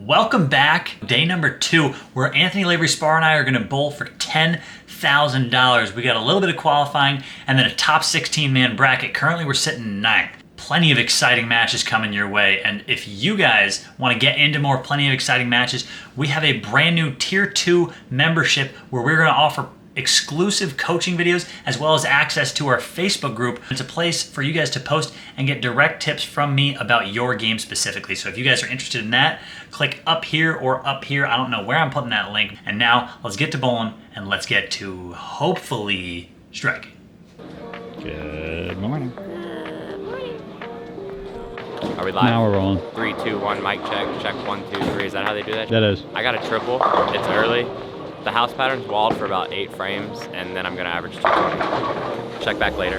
Welcome back. Day number 2, where Anthony, Lavery, Spahr, and I are going to bowl for $10,000. We got a little bit of qualifying and then a top 16-man bracket. Currently, we're sitting 9th. Plenty of exciting matches coming your way, and if you guys want to get into more plenty of exciting matches, we have a brand new Tier 2 membership where we're going to offer exclusive coaching videos as well as access to our Facebook group. It's a place for you guys to post and get direct tips from me about your game specifically. So if you guys are interested in that, click up here or up here. I don't know where I'm putting that link. And now let's get to bowling and let's get to hopefully striking. Good morning. Are we live? Now we're rolling. 3, 2, 1, mic check. Check 1, 2, 3. Is that how they do that? That is. I got a triple. It's early. The house pattern's walled for about 8 frames, and then I'm gonna average 220. Check back later.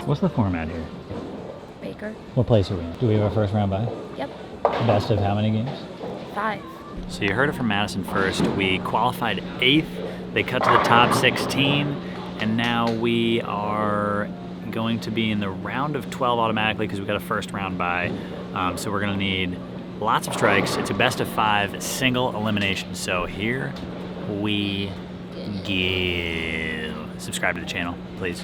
What's the format here? Baker. What place are we in? Do we have a first round bye? Yep. Best of how many games? 5. So you heard it from Madison first. We qualified 8th. They cut to the top 16, and now we are going to be in the round of 12 automatically because we've got a first round bye. So we're going to need lots of strikes. It's a best of 5 single elimination. So here we go. Subscribe to the channel, please.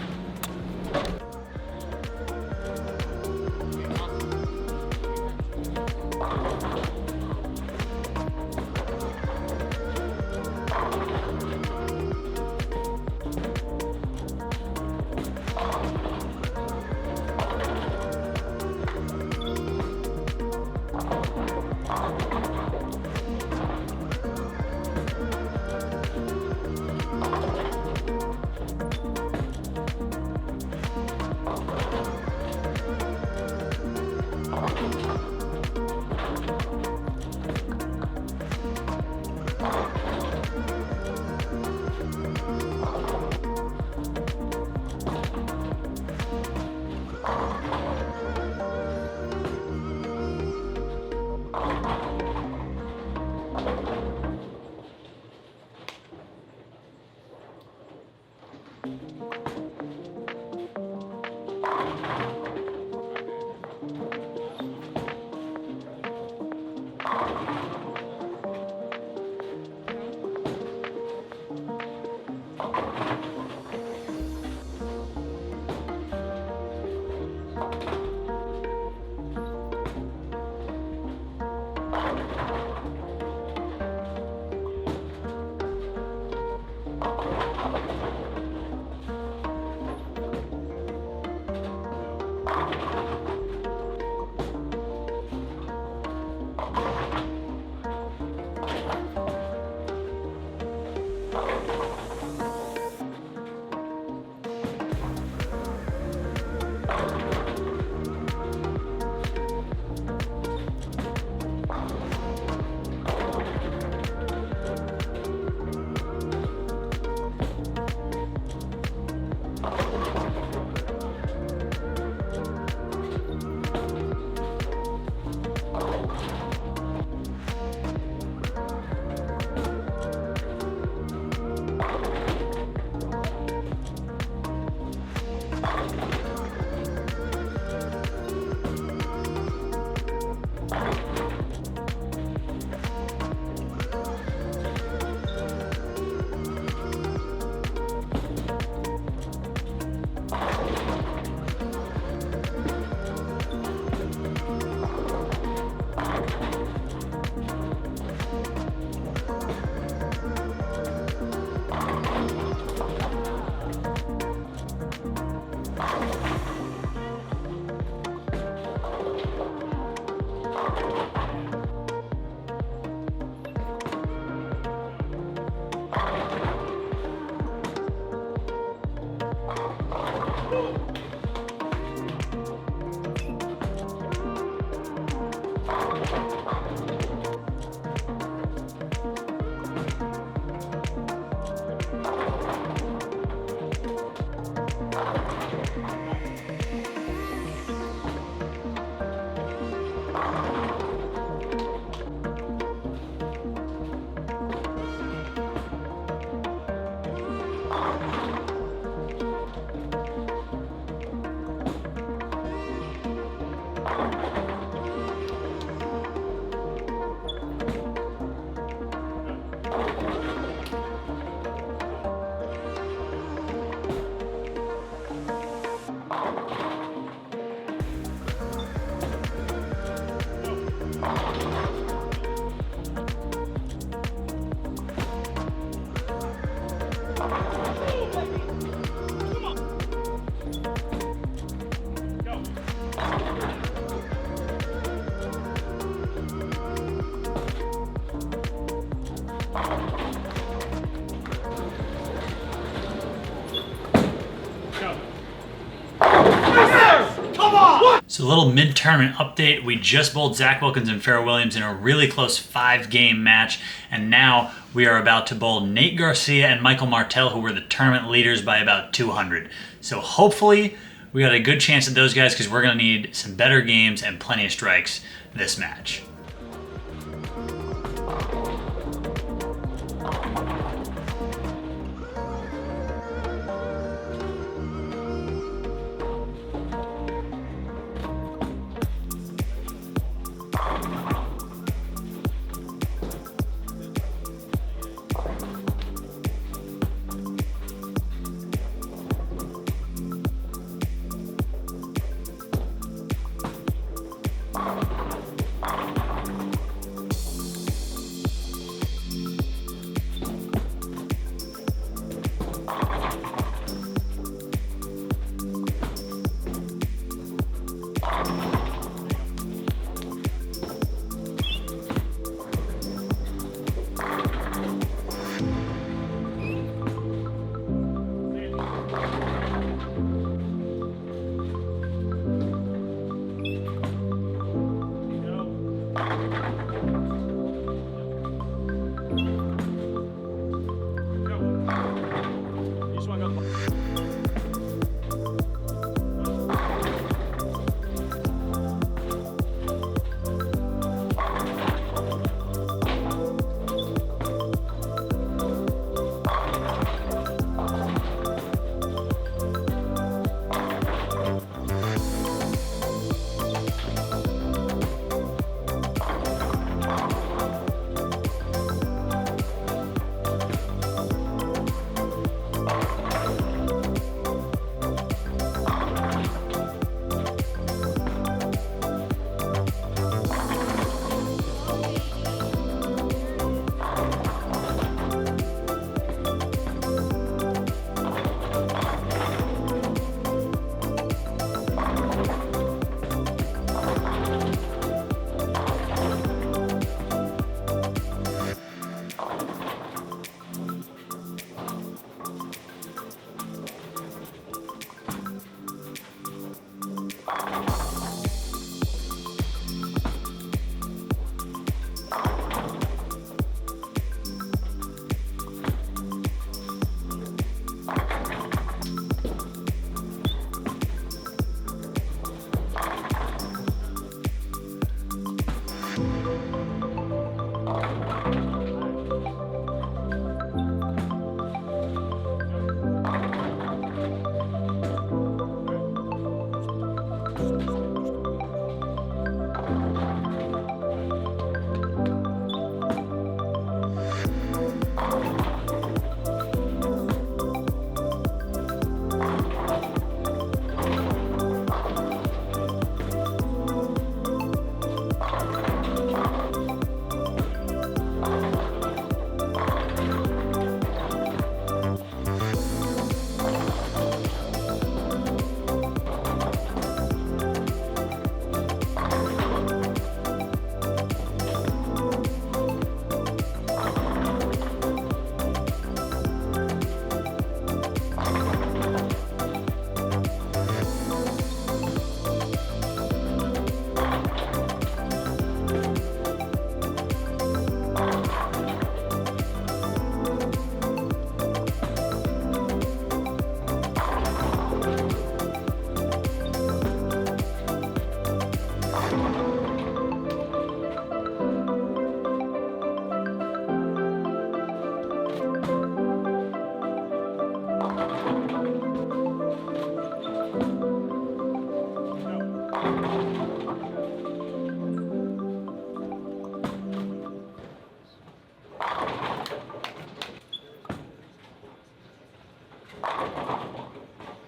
So a little mid-tournament update. We just bowled Zach Wilkins and Farrell Williams in a really close 5-game match, and now we are about to bowl Nate Garcia and Michael Martell, who were the tournament leaders by about 200. So hopefully we got a good chance at those guys because we're going to need some better games and plenty of strikes this match.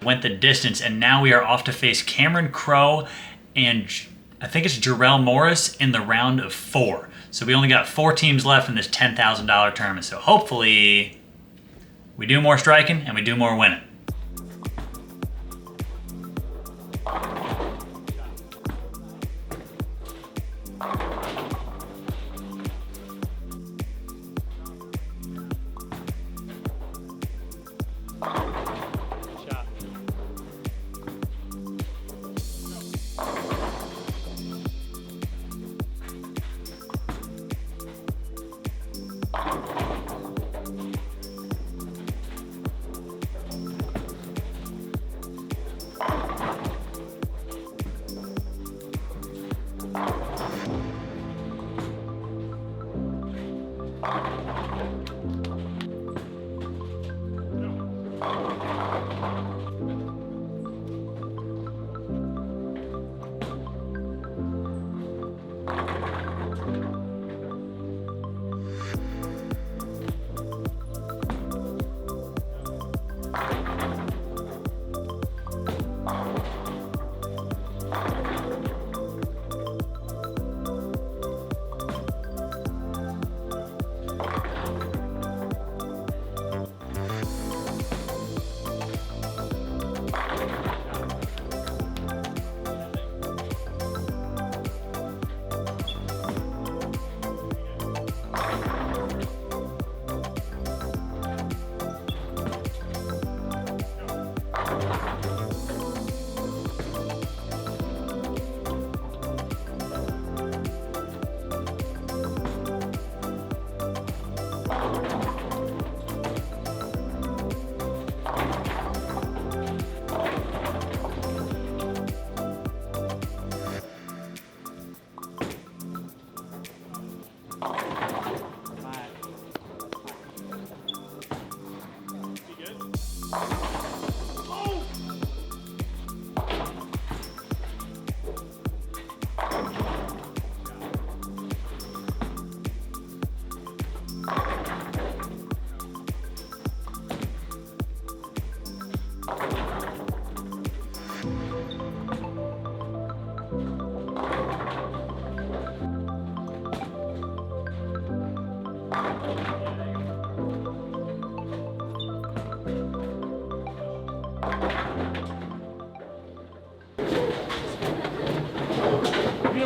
Went the distance, and now we are off to face Cameron Crowe and I think it's Jarrell Morris in the round of 4. So we only got 4 teams left in this $10,000 tournament. So hopefully we do more striking and we do more winning.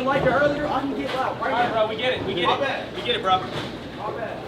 Like earlier, I can get loud. Right, all right, bro, we get it. We get it. Bad. We get it, bro. All bad.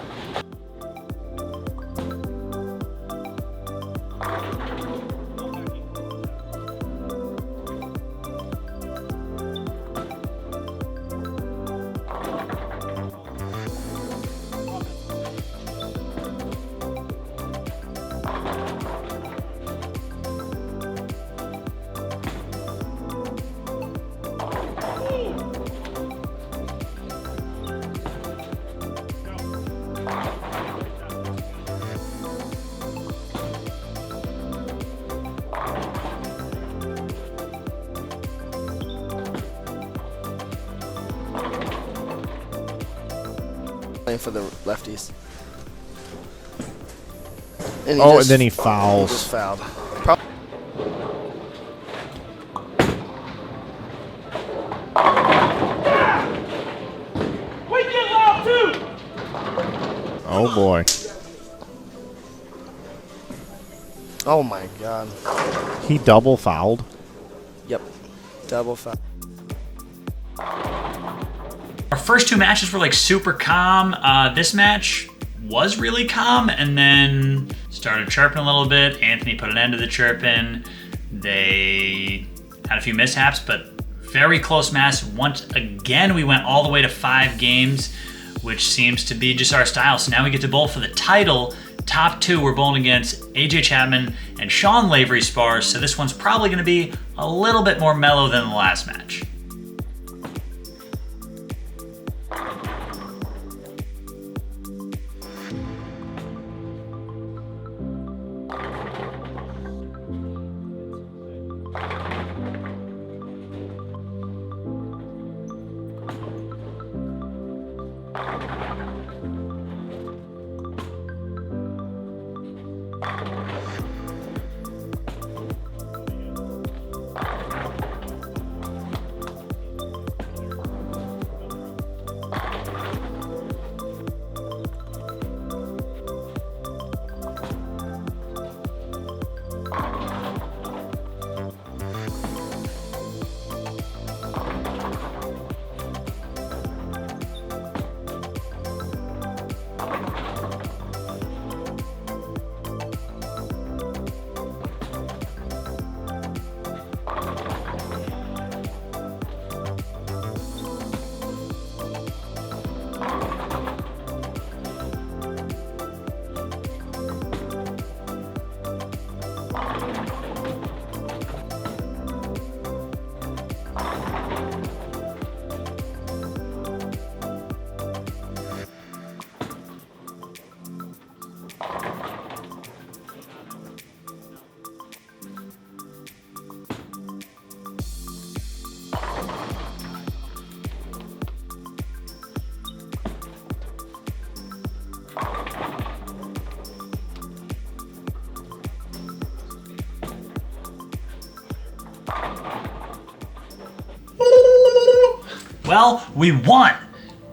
Playing for the lefties. And And then he fouls. He just fouled. We get loud too. Oh boy. Oh my God. He double fouled. Yep. Double foul. Our first 2 matches were like super calm. This match was really calm and then started chirping a little bit. Anthony put an end to the chirping. They had a few mishaps, but very close match. Once again, we went all the way to 5 games, which seems to be just our style. So now we get to bowl for the title. Top 2, we're bowling against AJ Chapman and Sean Lavery Spahr. So this one's probably going to be a little bit more mellow than the last match. Well, we won!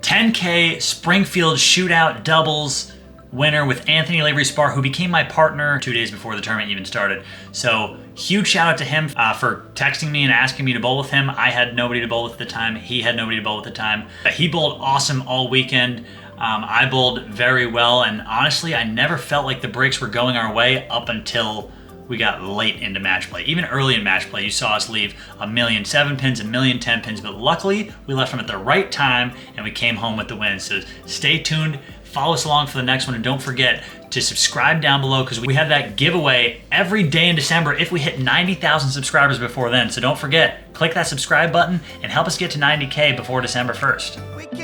10K Springfield shootout doubles winner with Anthony Lavery Spahr, who became my partner 2 days before the tournament even started. So huge shout out to him for texting me and asking me to bowl with him. I had nobody to bowl with at the time. He had nobody to bowl with at the time. He bowled awesome all weekend. I bowled very well, and honestly, I never felt like the breaks were going our way up until we got late into match play. Even early in match play, you saw us leave 1,000,000 7 pins, 1,000,000 10 pins, but luckily we left them at the right time and we came home with the win. So stay tuned, follow us along for the next one, and don't forget to subscribe down below because we have that giveaway every day in December if we hit 90,000 subscribers before then. So don't forget, click that subscribe button and help us get to 90K before December 1st.